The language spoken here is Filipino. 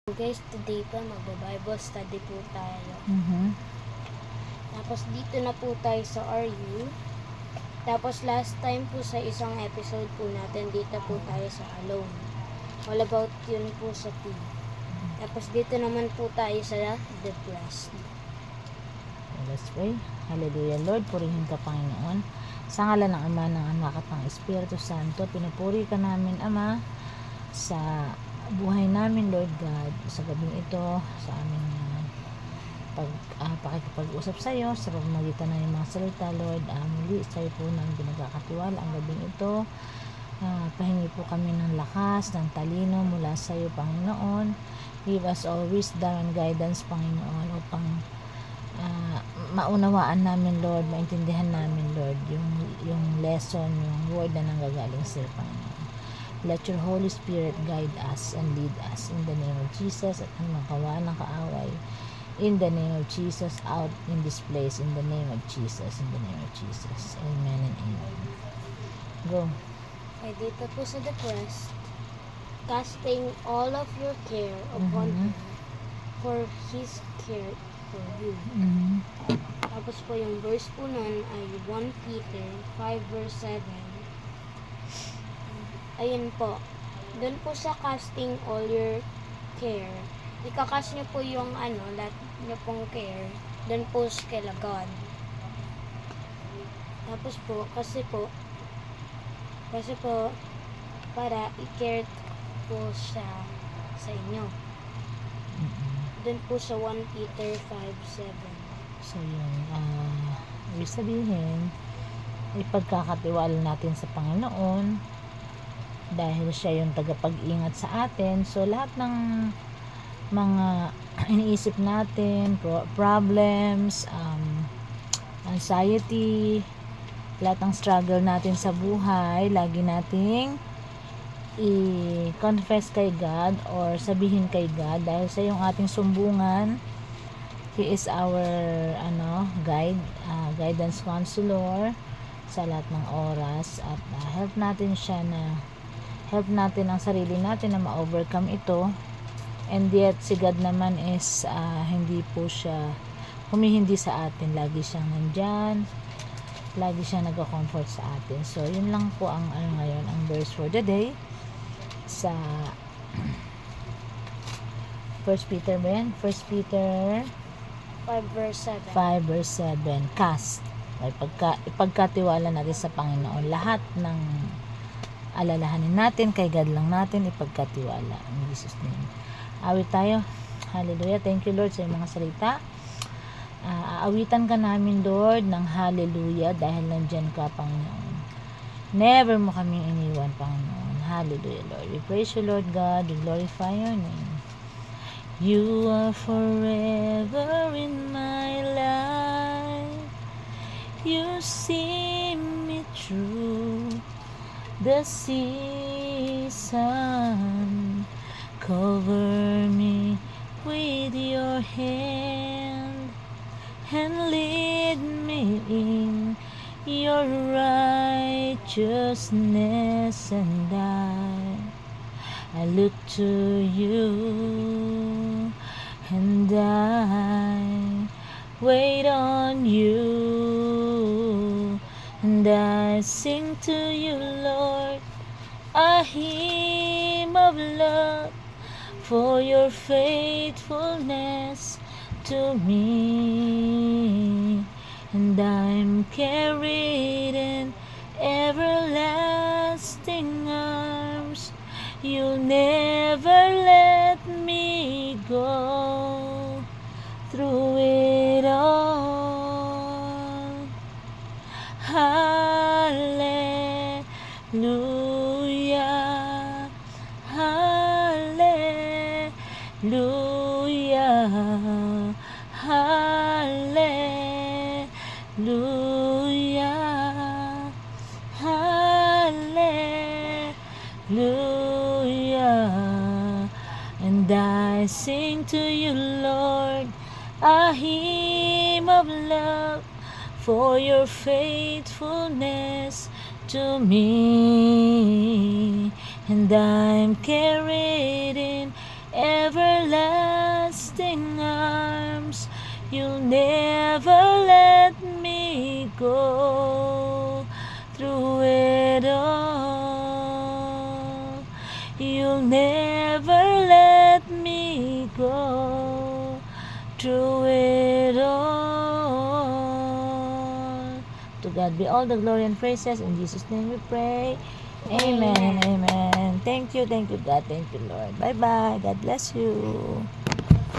Guys, today po magba-Bible study po tayo. Tapos dito na po tayo sa RU. Tapos last time po sa isang episode po natin, dito po tayo sa Alone. All about yun po sa P. Tapos dito naman po tayo sa Depressed. Let's pray. Hallelujah, Lord. Purihin ka, Panginoon. Sa ngalan ng Ama, ng Anak at ng Espiritu Santo, pinupuri ka namin, Ama, sa buhay namin, Lord God, sa gabing ito, sa aming pakikipag-usap sa iyo, sa pamamagitan ng mga salita, Lord. Muli, sa iyo po namin pinagkakatiwala ang gabing ito. Pahingi po kami ng lakas, ng talino mula sa iyo, Panginoon. Give us all wisdom and guidance, Panginoon, upang maunawaan namin, Lord, maintindihan namin, Lord, yung lesson, yung word na nanggagaling sa iyo, Panginoon. Let your Holy Spirit guide us and lead us in the name of Jesus, at makawa ng kaaway in the name of Jesus out in this place, in the name of Jesus, in the name of Jesus. Amen and amen. Go. Okay, dito po sa Depressed, casting all of your care upon Him, for His care for you. Tapos po yung verse po nun ay 1 Peter 5 verse 7. Ayun po. Doon po sa casting all your care, ikakas nyo po yung lahat nyo pong care doon po kila God. Tapos po, kasi po para i-care po siya sa inyo. Doon po sa 1 Peter 5:7. So yun, ibig sabihin, ipagkakatiwala natin sa Panginoon dahil siya yung tagapag-ingat sa atin. So lahat ng mga iniisip natin, problems, anxiety, lahat ng struggle natin sa buhay, lagi nating i-confess kay God or sabihin kay God, dahil sa yung ating sumbungan. He is our guidance counselor sa lahat ng oras, at help natin ang sarili natin na ma-overcome ito. And yet si God naman is hindi po siya humihindi sa atin. Lagi siyang nandyan, lagi siyang nag-comfort sa atin. So yun lang po ang ngayon ang verse for the day sa 1 Peter ba yan? 1 Peter 5 verse 7. 5 verse 7. Cast. Ipagkatiwala natin sa Panginoon lahat ng alalahanin natin, kay God lang natin ipagkatiwala. In Jesus name. Awit tayo. Hallelujah. Thank you, Lord, sa iyong mga salita. Aawitan ka namin, Lord, ng hallelujah, dahil nandyan ka, Panginoon. Never mo kaming iniwan, Panginoon. Hallelujah, Lord. We praise you, Lord God. We glorify your name. You are forever in my life. You see me through the season. Cover me with your hand and lead me in your righteousness, and I look to you, and I wait on you, and I sing to you, Lord, a hymn of love for your faithfulness to me, and I'm carried in everlasting arms. You'll never let me go through it all. Hallelujah, hallelujah, hallelujah, hallelujah. And I sing to you, Lord, a hymn of love for your faithfulness to me, and I'm carried in everlasting arms. You'll never let me go through it all. You'll never let me go through it all. To God be all the glory and praises. In Jesus' name we pray. Amen and amen. Thank you, God. Thank you, Lord. Bye-bye. God bless you.